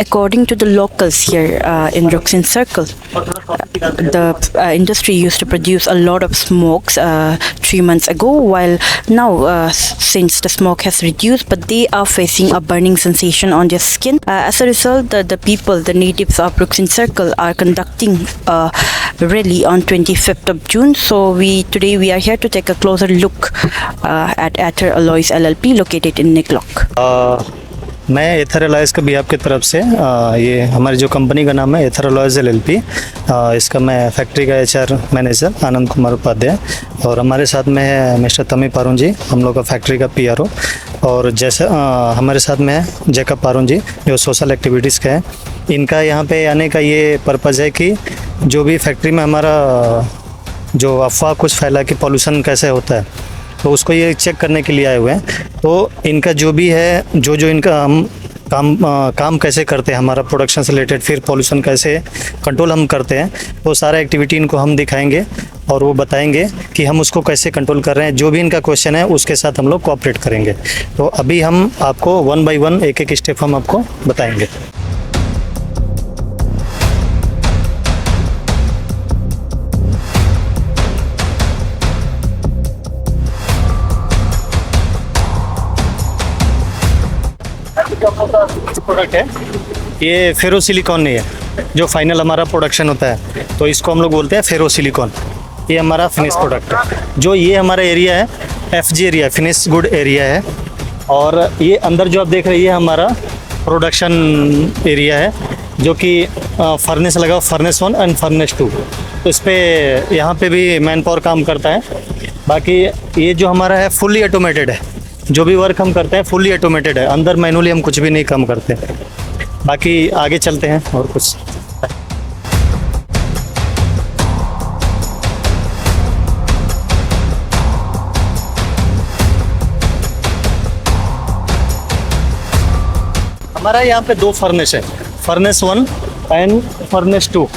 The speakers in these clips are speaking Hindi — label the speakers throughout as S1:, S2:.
S1: According to the locals here in Ruxin Circle, the industry used to produce a lot of smokes 3 months ago, while now since the smoke has reduced, but they are facing a burning sensation on their skin. As a result, the natives of Ruxin Circle are conducting a rally on 25th of June. So today we are here to take a closer look at Aether Alloys LLP located in Nicklock.
S2: मैं एथर अलॉयज़ का बिहाफ की तरफ से ये हमारी जो कंपनी का नाम है एथर अलॉयज़ एलएलपी, इसका मैं फैक्ट्री का एचआर मैनेजर आनंद कुमार उपाध्याय, और हमारे साथ में है मिस्टर तमी पारून जी, हम लोग का फैक्ट्री का पीआरओ, और जैसे हमारे साथ में है जैकब पारून जी जो सोशल एक्टिविटीज़ का है। इनका यहाँ पे आने का ये पर्पज़ है कि जो भी फैक्ट्री में हमारा जो अफवाह कुछ फैला कि पॉल्यूशन कैसे होता है, तो उसको ये चेक करने के लिए आए हुए हैं। तो इनका जो भी है जो इनका हम काम कैसे करते हैं, हमारा प्रोडक्शन से रिलेटेड, फिर पॉल्यूशन कैसे कंट्रोल हम करते हैं, वो सारा एक्टिविटी इनको हम दिखाएंगे और वो बताएंगे कि हम उसको कैसे कंट्रोल कर रहे हैं। जो भी इनका क्वेश्चन है उसके साथ हम लोग कोऑपरेट करेंगे। तो अभी हम आपको 1 बाय 1 एक स्टेप हम आपको बताएंगे। प्रोडक्ट है ये फेरो सिलिकॉन नहीं है, जो फाइनल हमारा प्रोडक्शन होता है तो इसको हम लोग बोलते हैं फेरो सिलिकॉन। ये हमारा फिनिश प्रोडक्ट है। जो ये हमारा एरिया है FG area, finish good area है, और ये अंदर जो आप देख रहे हैं ये हमारा प्रोडक्शन एरिया है, जो कि फर्नेस लगा, फर्नेस 1 एंड फर्नेस 2। तो इस पर यहाँ पे भी मैन पावर काम करता है। बाकी ये जो हमारा है फुल्ली ऑटोमेटेड है, जो भी वर्क हम करते हैं फुल्ली ऑटोमेटेड है, अंदर मैनुअली हम कुछ भी नहीं काम करते। बाकी आगे चलते हैं और कुछ। हमारा यहाँ पे 2 फर्नेस है, फर्नेस 1 एंड फर्नेस 2।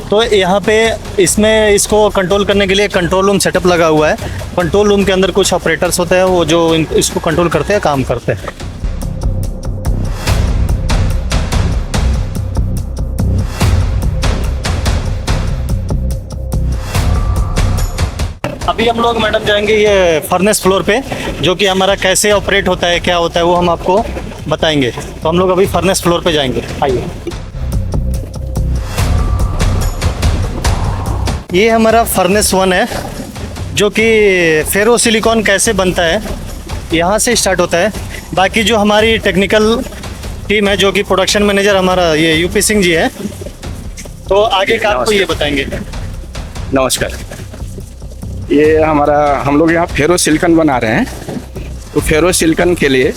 S2: तो यहाँ पे इसमें इसको कंट्रोल करने के लिए कंट्रोल रूम सेटअप लगा हुआ है। कंट्रोल रूम के अंदर कुछ ऑपरेटर्स होते हैं, वो जो इसको कंट्रोल करते हैं, काम करते हैं। अभी हम लोग मैडम जाएंगे ये फर्नेस फ्लोर पे, जो कि हमारा कैसे ऑपरेट होता है, क्या होता है, वो हम आपको बताएंगे। तो हम लोग अभी फर्नेस फ्लोर पे जाएंगे, आइए। ये हमारा फर्नेस 1 है, जो कि फेरो सिलिकॉन कैसे बनता है यहाँ से स्टार्ट होता है। बाकी जो हमारी टेक्निकल टीम है, जो कि प्रोडक्शन मैनेजर हमारा ये यूपी सिंह जी है, तो आगे का आपको ये बताएंगे।
S3: नमस्कार। ये हम लोग यहाँ फेरो सिलिकॉन बना रहे हैं। तो फेरो सिलिकॉन के लिए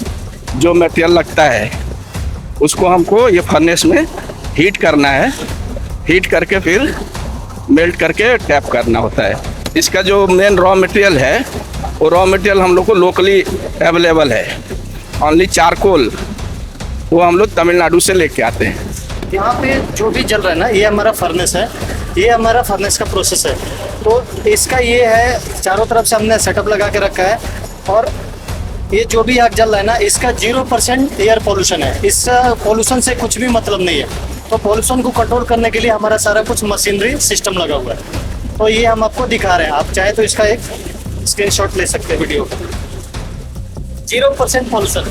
S3: जो मटेरियल लगता है उसको हमको ये फर्नेस में हीट करना है। हीट करके फिर मेल्ट करके टैप करना होता है। इसका जो मेन रॉ मटेरियल है वो रॉ मटेरियल हम लोग को लोकली अवेलेबल है। ओनली चारकोल वो हम लोग तमिलनाडु से लेके आते हैं।
S2: यहाँ पे जो भी जल रहा है ना, ये हमारा फर्नेस है, ये हमारा फर्नेस का प्रोसेस है। तो इसका ये है, चारों तरफ से हमने सेटअप लगा के रखा है, और ये जो भी आग जल रहा है ना, इसका 0% एयर पोल्यूशन है। इस पोल्यूशन से कुछ भी मतलब नहीं है। तो पोल्यूशन को कंट्रोल करने के लिए हमारा सारा कुछ मशीनरी सिस्टम लगा हुआ है। तो ये हम आपको दिखा रहे हैं, आप चाहे तो इसका एक स्क्रीनशॉट ले सकते हैं वीडियो का। 0% पोल्यूशन।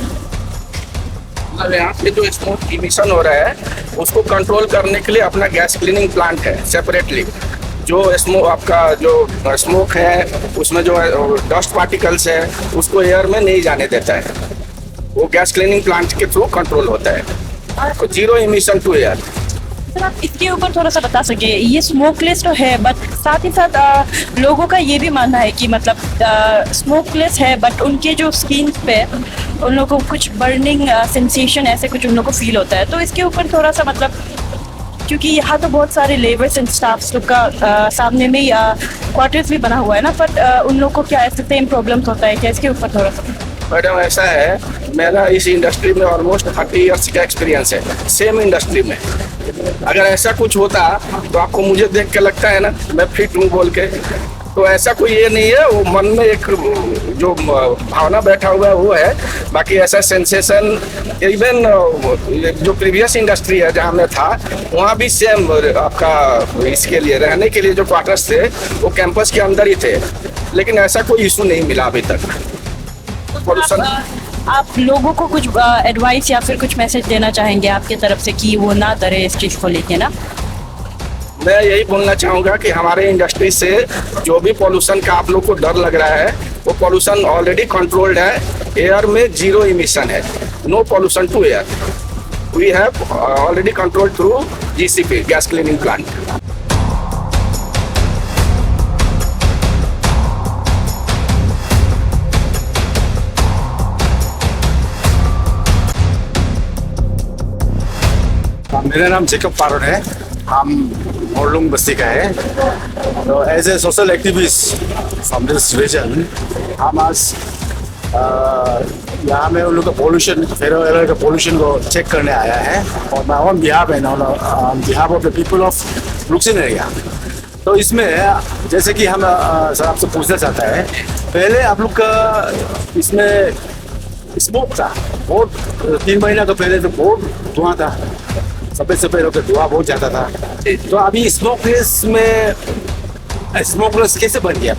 S3: यहाँ पे जो स्मोक इमिशन हो रहा है उसको कंट्रोल करने के लिए अपना गैस क्लीनिंग प्लांट है सेपरेटली। जो आपका जो स्मोक है उसमें जो डस्ट पार्टिकल्स है उसको एयर में नहीं जाने देता है। वो गैस क्लीनिंग प्लांट के थ्रू कंट्रोल होता है। तो 0 इमिशन टू एयर।
S4: सर, आप इसके ऊपर थोड़ा सा बता सके। ये स्मोकलेस तो है, बट साथ ही साथ लोगों का ये भी मानना है कि मतलब स्मोकलेस है, बट उनके जो स्किन पे उन लोगों को कुछ बर्निंग सेंसेशन ऐसे कुछ उन लोगों को फील होता है। तो इसके ऊपर थोड़ा सा मतलब, क्योंकि यहाँ तो बहुत सारे लेबर्स एंड स्टाफ्स लोग का सामने में क्वार्टर्स भी बना हुआ है ना, बट उन लोगों को क्या ऐसे सेम प्रॉब्लम्स होता है क्या? इसके ऊपर थोड़ा सा।
S3: मैडम ऐसा है, मेरा इस इंडस्ट्री में ऑलमोस्ट 30 ईयर्स का एक्सपीरियंस है, सेम इंडस्ट्री में। अगर ऐसा कुछ होता तो आपको मुझे देख के लगता है ना मैं फिट हूँ बोल के, तो ऐसा कोई ये नहीं है, वो मन में एक जो भावना बैठा हुआ है वो है। बाकी ऐसा सेंसेशन इवन जो प्रीवियस इंडस्ट्री है जहाँ मैं था वहाँ भी सेम आपका इसके लिए रहने के लिए जो क्वार्टर्स थे वो कैंपस के अंदर ही थे, लेकिन ऐसा कोई इशू नहीं मिला अभी तक। पोल्यूशन
S4: आप लोगों को कुछ एडवाइस या फिर कुछ मैसेज देना चाहेंगे आपके तरफ से कि वो ना डरे इस चीज़ को लेके ना?
S3: मैं यही बोलना चाहूँगा कि हमारे इंडस्ट्री से जो भी पोल्यूशन का आप लोग को डर लग रहा है वो पोल्यूशन ऑलरेडी कंट्रोल्ड है। एयर में 0 इमिशन है, no pollution to air. We have already controlled through GCP, gas cleaning plant.
S5: मेरा नाम जेकब पारोन है, हम मोरलुंग बस्ती का है। तो as a social activist from this region हम आज यहाँ में उन लोग का पोल्यूशन, फेरो एयर का पोल्यूशन को चेक करने आया है और मैं ऑन बिहाफ है on behalf of the people of Ruksin area. तो इसमें जैसे कि हम सर आपसे पूछना चाहता है, पहले आप लोग का इसमें स्मोक था बहुत, 3 महीना का पहले तो बहुत धुआं था, सफेद सफेद होकर धुआं बहुत जाता था। तो अभी स्मोकलेस में स्मोकलेस कैसे बन गया?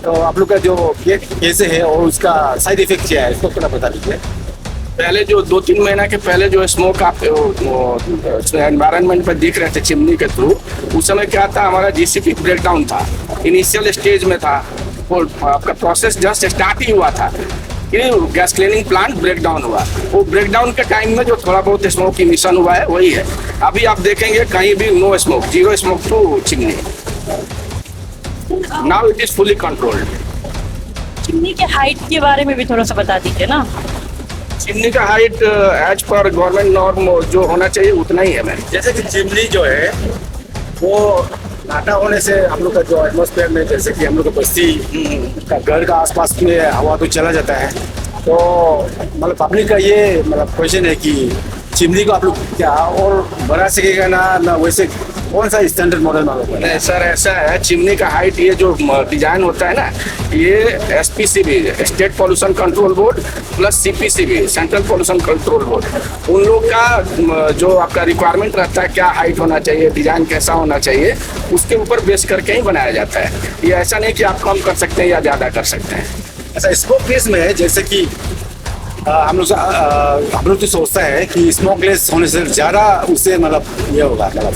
S5: तो आप लोग का जो ये कैसे है और उसका साइड इफेक्ट क्या है, इसको थोड़ा बता दीजिए।
S3: पहले जो 2-3 महीना के पहले जो स्मोक आप एनवायरनमेंट पर दिख रहे थे चिमनी के थ्रू, उस समय क्या था, हमारा GCP ब्रेकडाउन था, इनिशियल स्टेज में था, वो आपका प्रोसेस जस्ट स्टार्ट ही हुआ था कि गैस क्लीनिंग प्लांट ब्रेकडाउन हुआ। वो ब्रेकडाउन के टाइम में जो थोड़ा बहुत स्मोक इमिशन हुआ है वही है। अभी आप देखेंगे कहीं भी no smoke, 0 smoke to chimney. Now it is fully controlled.
S4: Chimney के हाइट के बारे में भी थोड़ा सा बता दीजिए ना।
S3: चिमनी का height as per government norm जो होना चाहिए उतना ही है। मैम
S5: जैसे कि चिमनी जो है वो नाटा होने से हम लोग का जो एटमॉस्फेयर में, जैसे कि हम लोग का बस्ती का घर का आसपास में हवा तो चला जाता है, तो मतलब पब्लिक का ये मतलब क्वेश्चन है कि चिमनी को आप लोग क्या और बढ़ा सकेगा ना वैसे कौन सा स्टैंडर्ड मॉडल मालूम है?
S3: नहीं सर, ऐसा है, चिमनी का हाइट ये जो डिजाइन होता है ना, ये SPCB state pollution control board plus CPCB central pollution control board, उन लोग का जो आपका रिक्वायरमेंट रहता है क्या हाइट होना चाहिए, डिजाइन कैसा होना चाहिए, उसके ऊपर बेस करके ही बनाया जाता है। ये ऐसा नहीं कि आप कम कर सकते हैं या ज़्यादा कर सकते हैं।
S5: अच्छा, स्मोकलेस में है जैसे कि हम लोग तो सोचता है कि स्मोकलेस होने से ज़्यादा उससे मतलब ये होगा, मतलब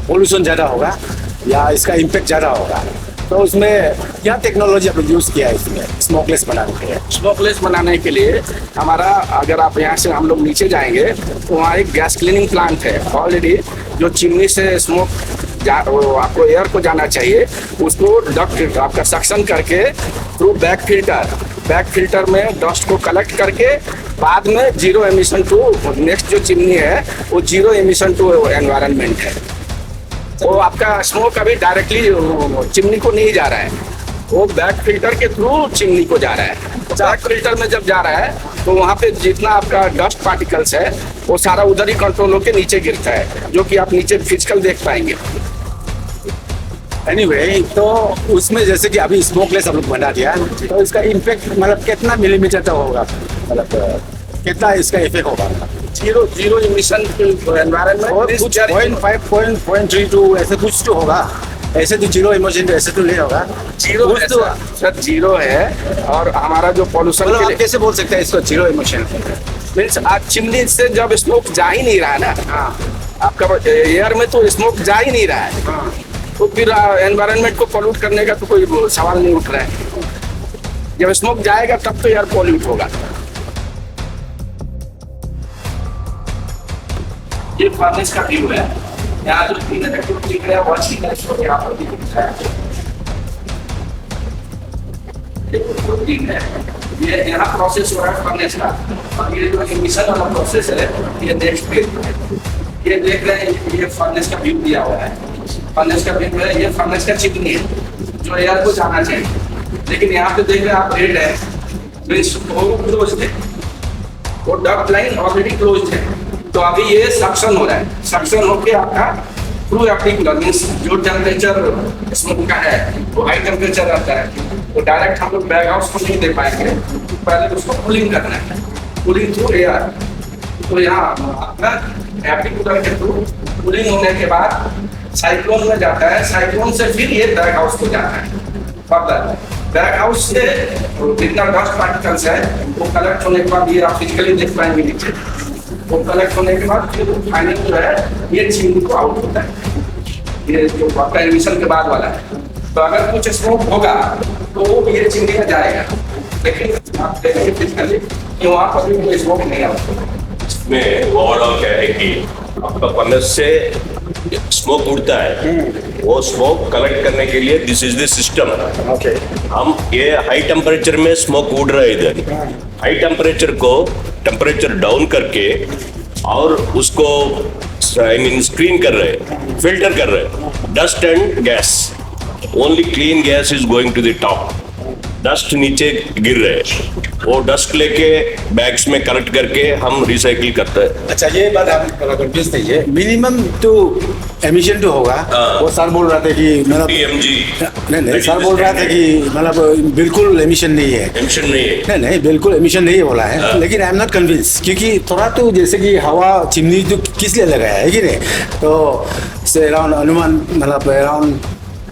S5: पोल्यूशन ज़्यादा होगा या इसका इम्पेक्ट ज़्यादा होगा। तो उसमें क्या टेक्नोलॉजी आप लोग यूज़ किया है इसमें स्मोकलेस बनाने के लिए?
S3: स्मोकलेस बनाने के लिए हमारा, अगर आप यहाँ से हम लोग नीचे जाएंगे तो वहाँ एक गैस क्लीनिंग प्लांट है ऑलरेडी, जो चिमनी से स्मोक आपको एयर को जाना चाहिए, उसको डक्ट आपका सक्शन करके थ्रू बैक फिल्टर में डस्ट को कलेक्ट करके बाद में 0 एमिशन टू नेक्स्ट जो चिमनी है वो 0 एमिशन टू एनवायरनमेंट है। वो आपका स्मोक अभी डायरेक्टली चिमनी को नहीं जा रहा है, वो बैक फिल्टर के थ्रू चिमनी को जा रहा है। बैक फिल्टर में जब जा रहा है तो वहाँ पे जितना आपका डस्ट पार्टिकल्स है वो सारा उधर ही कंट्रोल होकर नीचे गिरता है, जो कि आप नीचे फिजिकल देख पाएंगे।
S5: एनीवे, तो उसमें जैसे कि अभी स्मोकलेस आप लोग बना दिया, तो इसका इम्पेक्ट मतलब कितना मिलीमीटर तक होगा, मतलब कितना इसका इफेक्ट होगा?
S3: 0 इमिशन एनवायरनमेंट
S5: 0.5 ऐसे कुछ तो होगा, ऐसे तो 0 इमिशन ऐसे तो नहीं होगा।
S3: 0 है सर, 0 है। और हमारा जो पॉल्यूशन
S5: मतलब आप कैसे बोल सकते हैं इसको 0 इमिशन?
S3: मीन्स आज चिमनी से जब स्मोक जा ही नहीं रहा है ना,
S5: हाँ,
S3: आपका एयर में तो स्मोक जा ही नहीं रहा है,
S5: हाँ,
S3: तो फिर एनवायरनमेंट को पॉल्यूट करने का तो कोई सवाल नहीं उठ रहा है। जब स्मोक जाएगा तब तो एयर पॉल्यूट होगा। ये फर्नेस का व्यू है, यहाँ जो 3 इलेक्ट्रोड दिख रहा है वो 3 इलेक्ट्रोड यहाँ पर दिख रहा है। ये यहाँ प्रोसेस हो रहा है फर्नेस का, और ये जो इमिशन वाला प्रोसेस है ये नेक्स्ट पे। ये देख रहे हैं, ये फर्नेस का व्यू दिया हुआ है, फर्नेस का व्यू है, ये फर्नेस का चिमनी है जो एयर को जाना चाहिए, लेकिन यहाँ पे देख रहे हैं आप रेड है, वो क्लोज है, वो डक्ट लाइन ऑलरेडी क्लोज है। तो अभी ये सक्शन हो रहा है, सक्शन होके आपका थ्रू एप्लीकुलर मीन्स जो टेम्परेचर स्मोक का है वो हाई टेम्परेचर रहता है, तो डायरेक्ट हम लोग बैग हाउस को नहीं दे पाएंगे, तो पहले उसको कूलिंग करना है, कूलिंग थ्रू एयर। तो यहाँ अपना एप्लीकुलर के थ्रू कूलिंग होने के बाद साइक्लोन में जाता है, साइक्लोन से फिर ये बैग हाउस को जाता है। फर्दर बैग हाउस से जितना डस्ट पार्टिकल्स है वो कलेक्ट होने के बाद, ये आप फिजिकली देख पाएंगे नीचे, वो कलेक्ट होने के बाद फिर फाइनल जो है ये चिमनी को आउट होता है, ये जो आपका एमिशन के बाद वाला है। तो अगर कुछ स्मोक होगा तो वो ये चिमनी में जाएगा, लेकिन आप देखेंगे फिजिकली कि वहाँ पर भी कोई स्मोक नहीं आता।
S6: इसमें ओवरऑल क्या है कि आपका फर्नेस से स्मोक उड़ता है, वो स्मोक कलेक्ट करने के लिए this is the system.
S5: Okay
S6: हम ये हाई टेम्परेचर में स्मोक उड़ रहा है इधर, हाई टेम्परेचर को टेम्परेचर डाउन करके और उसको आई मीन स्क्रीन कर रहे, फिल्टर कर रहे, dust and gas, only clean gas is going to the top, dust नीचे गिर रहे, वो डस्ट लेके बैग्स में कलेक्ट करके हम रिसाइकिल करते हैं।
S5: अच्छा ये बात आप कंफ्यूज नहीं है, मिनिमम तो एमिशन तो होगा। वो सर बोल रहा था कि मतलब
S6: PMG
S5: नहीं सर बोल रहा था कि मतलब बिल्कुल एमिशन नहीं है,
S6: एमिशन नहीं है।
S5: नहीं बिल्कुल एमिशन नहीं है बोला है, लेकिन आई एम नॉट कन्विंस, क्योंकि थोड़ा तो जैसे कि हवा चिमनी तो किस लिए लगाया है कि नहीं, तो से अराउंड अनुमान मतलब अराउंड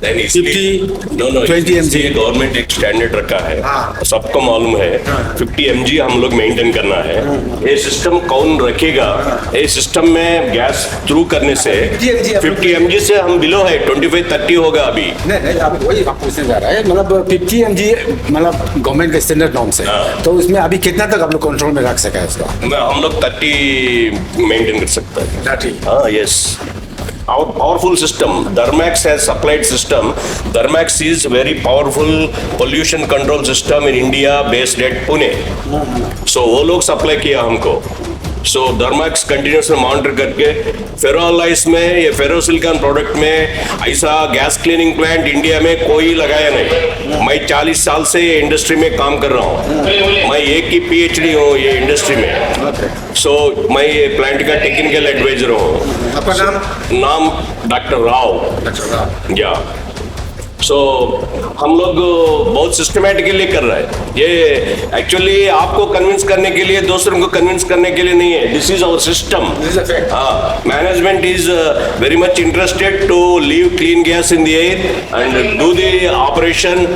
S5: 20 mg
S6: गवर्नमेंट एक स्टैंडर्ड रखा है,
S5: हाँ।
S6: सबको मालूम है 50 mg हम लोग मेंटेन करना है। ये सिस्टम कौन रखेगा, ये सिस्टम में गैस थ्रू करने से 50 mg से हम बिलो है 25-30 होगा अभी।
S5: नहीं आप वही आप पूछने जा रहा है, मतलब 50 mg मतलब गवर्नमेंट का स्टैंडर्ड नॉर्म से, तो उसमें अभी कितना तक आप लोग कंट्रोल में रख सका है उसका?
S6: हम लोग 30 मेंटेन कर सकते हैं।
S5: 30
S6: हाँ yes, our powerful system, Thermax has supplied system. Thermax is very powerful pollution control system in India based at Pune. So वो लोग सप्लाई किया हमको। So Thermax कंटिन्यूसली मॉनिटर करके फेरोअलाइज में ये फेरोसिलिकॉन प्रोडक्ट में ऐसा गैस क्लीनिंग प्लांट इंडिया में कोई लगाया नहीं। मैं 40 साल से ये इंडस्ट्री में काम कर रहा हूँ, मैं एक ही PhD हूँ ये इंडस्ट्री में। सो मैं ये प्लांट का टेक्निकल एडवाइजर हूँ।
S5: आपका
S6: नाम डॉक्टर राव। या सो हम लोग बहुत सिस्टमैटिकली कर रहे हैं ये, एक्चुअली आपको कन्विंस करने के लिए, दूसरों को कन्विंस करने के लिए नहीं है, दिस इज आवर सिस्टम। हाँ, management is very much interested to leave clean gas in the air and do the operation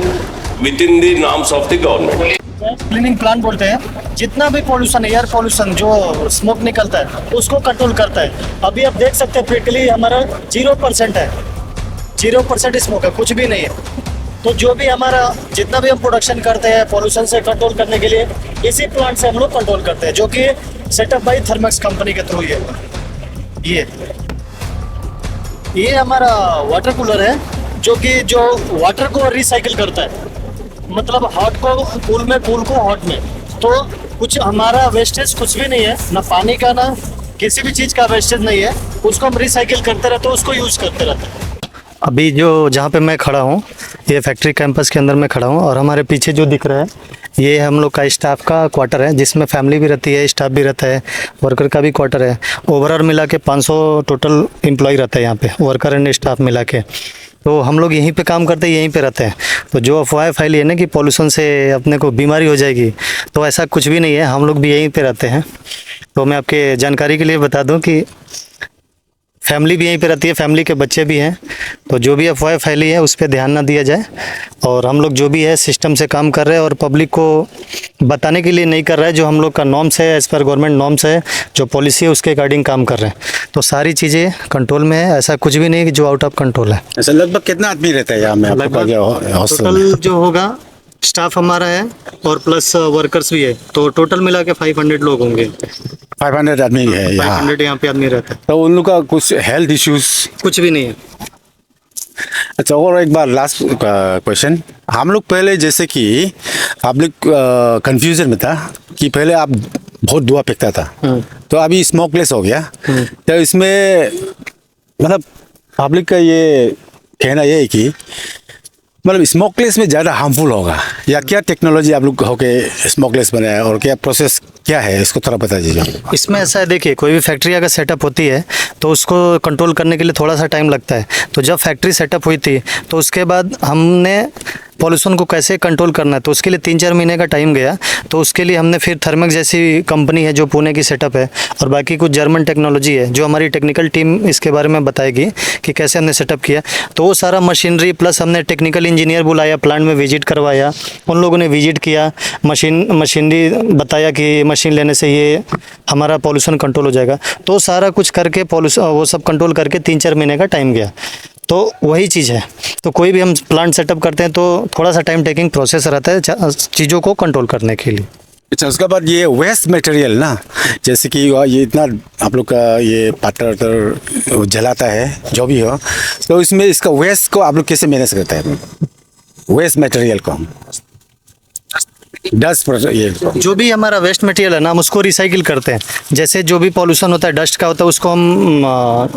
S6: within the norms of the government.
S2: Cleaning plant बोलते हैं, जितना भी पॉल्यूशन, एयर पॉल्यूशन जो स्मोक निकलता है उसको कंट्रोल करता है। अभी आप देख सकते हैं प्रैक्टिकली हमारा 0% है, 0% स्मोक है, कुछ भी नहीं है। तो जो भी हमारा जितना भी हम प्रोडक्शन करते हैं पॉल्यूशन से कंट्रोल करने के लिए इसी प्लांट से हम लोग कंट्रोल करते हैं, जो कि सेटअप बाई थर्मैक्स कंपनी के थ्रू ये हमारा वाटर कूलर है, जो वाटर को रिसाइकिल करता है, मतलब हॉट को कूल में, कूल को हॉट में। तो कुछ हमारा वेस्टेज कुछ भी नहीं है, ना पानी का ना किसी भी चीज़ का वेस्टेज नहीं है, उसको हम रिसाइकिल करते रहते हैं, उसको यूज़ करते रहते हैं। अभी जहाँ पे मैं खड़ा हूँ ये फैक्ट्री कैंपस के अंदर मैं खड़ा हूँ, और हमारे पीछे जो दिख रहा है ये हम लोग का स्टाफ का क्वार्टर है, जिसमें फैमिली भी रहती है, स्टाफ भी रहता है, वर्कर का भी क्वार्टर है। ओवरऑल मिला के 500 टोटल एम्प्लॉय रहता है यहाँ पे, वर्कर एंड स्टाफ मिला के। तो हम लोग यहीं पे काम करते हैं, यहीं पे रहते हैं। तो जो अफवाह फैली है ना कि पॉल्यूशन से अपने को बीमारी हो जाएगी, तो ऐसा कुछ भी नहीं है, हम लोग भी यहीं पे रहते हैं। तो मैं आपके जानकारी के लिए बता दूं कि फैमिली भी यहीं पे रहती है, फैमिली के बच्चे भी हैं। तो जो भी अफवाह फैली है उस पर ध्यान ना दिया जाए, और हम लोग जो भी है सिस्टम से काम कर रहे हैं, और पब्लिक को बताने के लिए नहीं कर रहा है। जो हम लोग का नॉर्म्स है, एज़ पर गवर्नमेंट नॉर्म्स है, जो पॉलिसी है उसके अकॉर्डिंग काम कर रहे हैं। तो सारी चीज़ें कंट्रोल में है, ऐसा कुछ भी नहीं कि जो आउट ऑफ कंट्रोल है।
S5: ऐसा लगभग कितना आदमी रहता है यहाँ में?
S2: टोटल जो होगा स्टाफ हमारा है और प्लस वर्कर्स भी है, तो टोटल मिला के 500 लोग होंगे।
S5: 500 आदमी है यहाँ?
S2: 500 यहाँ पे आदमी रहता है।
S5: तो उन लोग का कुछ हेल्थ इश्यूज?
S2: कुछ भी नहीं है।
S5: अच्छा, और एक बार लास्ट क्वेश्चन, हम लोग पहले जैसे कि आप लोग कंफ्यूजन में था कि पहले आप बहुत धुआं फेंकता था, तो अभी स्मोकलेस हो गया, तो इसमें मतलब पब्लिक का ये कहना ये है कि मतलब स्मोकलेस में ज़्यादा हार्मफुल होगा, या क्या टेक्नोलॉजी आप लोग होके स्मोकलेस बनाया और क्या प्रोसेस क्या है, इसको थोड़ा बता दीजिए।
S2: इसमें ऐसा है, देखिए कोई भी फैक्ट्री अगर सेटअप होती है तो उसको कंट्रोल करने के लिए थोड़ा सा टाइम लगता है। तो जब फैक्ट्री सेटअप हुई थी तो उसके बाद हमने पॉल्यूशन को कैसे कंट्रोल करना है तो उसके लिए 3-4 महीने का टाइम गया। तो उसके लिए हमने फिर थर्मेक्स जैसी कंपनी है जो पुणे की सेटअप है, और बाकी कुछ जर्मन टेक्नोलॉजी है जो हमारी टेक्निकल टीम इसके बारे में बताएगी कि कैसे हमने सेटअप किया। तो वो सारा मशीनरी प्लस हमने टेक्निकल इंजीनियर बुलाया, प्लांट में विजिट करवाया, उन लोगों ने विजिट किया, मशीनरी बताया कि मशीन लेने से ये हमारा पॉल्यूशन कंट्रोल हो जाएगा। तो सारा कुछ करके पॉल्यूशन वो सब कंट्रोल करके 3-4 महीने का टाइम गया। तो वही चीज़ है, तो कोई भी हम प्लांट सेटअप करते हैं तो थोड़ा सा टाइम टेकिंग प्रोसेस रहता है चीज़ों को कंट्रोल करने के लिए।
S5: अच्छा, उसके बाद ये वेस्ट मटेरियल ना, जैसे कि ये इतना आप लोग का ये पाटर जलाता है जो भी हो, तो इसमें इसका वेस्ट को आप लोग कैसे मैनेज करते हैं, वेस्ट मटेरियल को, डस्ट ये
S2: जो भी हमारा वेस्ट मटेरियल है ना हम उसको रिसाइकिल करते हैं। जैसे जो भी पॉल्यूशन होता है डस्ट का होता है उसको हम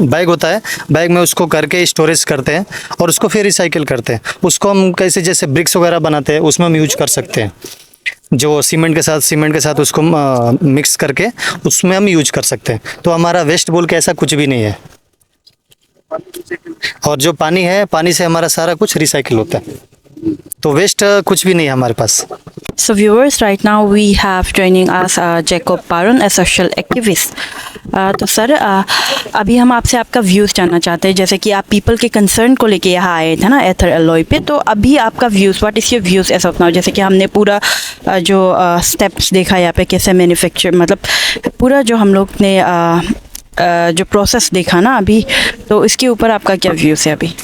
S2: बैग होता है, बैग में उसको करके स्टोरेज करते हैं और उसको फिर रिसाइकिल करते हैं। उसको हम कैसे जैसे ब्रिक्स वगैरह बनाते हैं उसमें हम यूज कर सकते हैं, जो सीमेंट के साथ उसको मिक्स करके उसमें हम यूज कर सकते हैं। तो हमारा वेस्ट बोल के ऐसा कुछ भी नहीं है। और जो पानी है, पानी से हमारा सारा कुछ रिसाइकिल होता है, तो वेस्ट कुछ भी नहीं है हमारे पास।
S1: So viewers, right now we have joining us Jacob Paron, a social activist. तो सर अभी हम आपसे आपका व्यूज़ जानना चाहते हैं, जैसे कि आप पीपल के कंसर्न को लेके यहाँ आए थे ना एथर एलॉय पे, तो अभी आपका views, what is your views as of now? जैसे कि हमने पूरा जो स्टेप्स देखा यहाँ पे कैसे मैन्युफैक्चर, मतलब पूरा जो हम लोग ने जो प्रोसेस देखा ना अभी, तो इसके ऊपर आपका क्या व्यूज़ है अभी?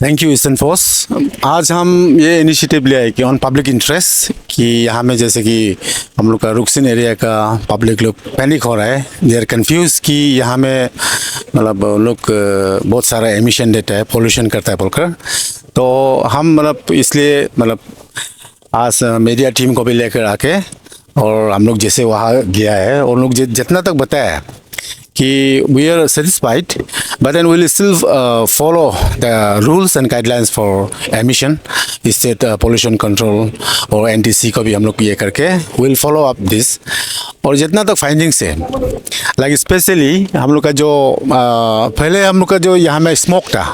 S5: Thank you eastern force. आज हम ये इनिशिएटिव ले आए कि ऑन पब्लिक इंटरेस्ट, कि यहाँ में जैसे कि हम लोग का रुकसिन एरिया का पब्लिक लोग पैनिक हो रहा है, दे आर कन्फ्यूज कि यहाँ में मतलब लोग बहुत सारा एमिशन देता है, पोल्यूशन करता है बोलकर। तो हम मतलब इसलिए मतलब आज मीडिया टीम को भी लेकर आके, और हम लोग जैसे वहाँ गया है और लोग जितना तक बताया कि we are satisfied, but then we'll still follow the rules and guidelines for emission, state pollution control और NTC को भी हम लोग ये करके we'll follow up this। और जितना तक फाइंडिंग्स है, लाइक स्पेशली हम लोग का जो पहले हम लोग का जो यहाँ में स्मोक था,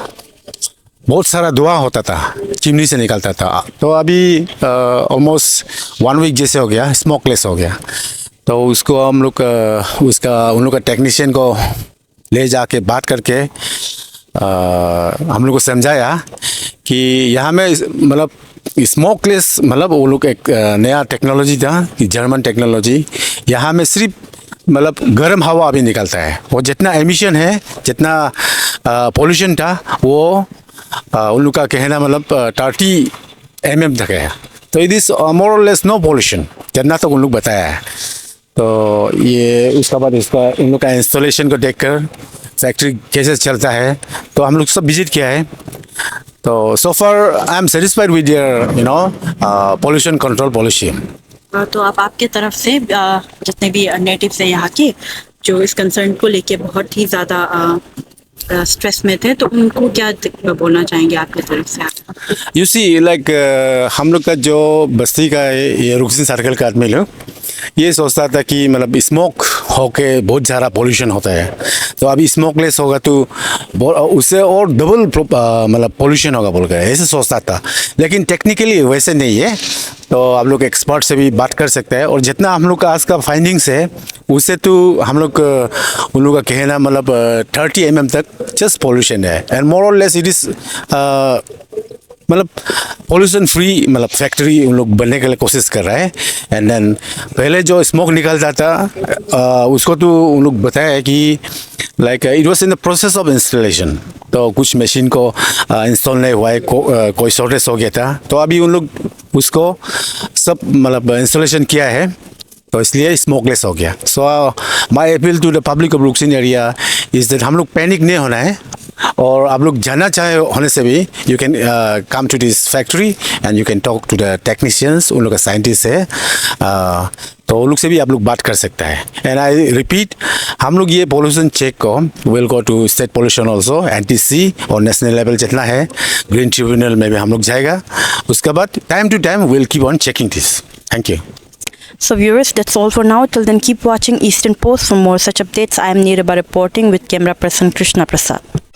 S5: बहुत सारा धुआं होता था, चिमनी से निकलता था, तो अभी ऑलमोस्ट 1 वीक जैसे हो गया, स्मोकलेस हो गया। तो उसको हम लोग उन लोग का टेक्नीशियन को ले जाके बात करके हम लोग को समझाया कि यहाँ में मतलब स्मोकलेस, मतलब वो लोग एक नया टेक्नोलॉजी था कि जर्मन टेक्नोलॉजी, यहाँ में सिर्फ मतलब गर्म हवा अभी निकलता है, वो जितना एमिशन है, जितना पोल्यूशन था वो उन लोग का कहना मतलब 30 mm तक है। तो इट इज़ मोर और लेस नो पोल्यूशन, जितना तक उन लोग बताया है। तो ये उसके बाद इसका इन लोग का इंस्टॉलेशन को देखकर फैक्ट्री कैसे चलता है, तो हम लोग सब विजिट किया है। तो so far I am satisfied with your pollution control policy.
S1: तो आप आपके तरफ से जितने भी नेटिव्स हैं यहाँ के जो इस कंसर्न को लेके बहुत ही ज़्यादा स्ट्रेस में थे, तो उनको क्या बोलना चाहेंगे आपकी तरफ से?
S5: यू सी लाइक हम लोग का जो बस्ती का ये रुकसिन सर्कल का आदमी लोग ये सोचता था कि मतलब स्मोक होके बहुत ज़्यादा पोल्यूशन होता है, तो अभी स्मोकलेस होगा तो उससे और डबल मतलब पोल्यूशन होगा बोल कर ऐसे सोचता था। लेकिन टेक्निकली वैसे नहीं है, तो आप लोग एक्सपर्ट से भी बात कर सकते हैं। और जितना हम लोग का आज का फाइंडिंग्स है उससे तो हम लोग उन लोग का कहना मतलब 30 mm तक जस्ट पोल्यूशन है, एंड मोर और लेस इट इज़ मतलब पोल्यूशन फ्री मतलब फैक्ट्री उन लोग बनने के लिए कोशिश कर रहा है। एंड देन पहले जो स्मोक निकलता था उसको तो उन लोग बताया है कि like it was in the process of installation, तो कुछ मशीन को इंस्टॉल नहीं हुआ है, कोई शॉर्टेज हो गया था, तो अभी उन लोग उसको सब मतलब इंस्टॉलेशन किया है, तो इसलिए स्मोकलेस हो गया। So my appeal to the public of Ruksin area is that हम लोग पैनिक नहीं होना है, और आप लोग जानना चाहे होने से भी you can come to this factory and you can talk to the technicians, उन लोग का साइंटिस्ट है, तो वो लोग से भी आप लोग बात कर सकता है। एंड आई रिपीट, हम लोग ये पोल्यूशन चेक को will go to state pollution also, NTC और नेशनल लेवल जितना है, ग्रीन ट्रिब्यूनल में भी हम लोग जाएगा। उसके बाद time to time will keep on checking this. Thank you.
S1: So viewers, that's all for now. Till then, keep watching Eastern Post for more such updates. I am Neeraba reporting with camera person Krishna Prasad.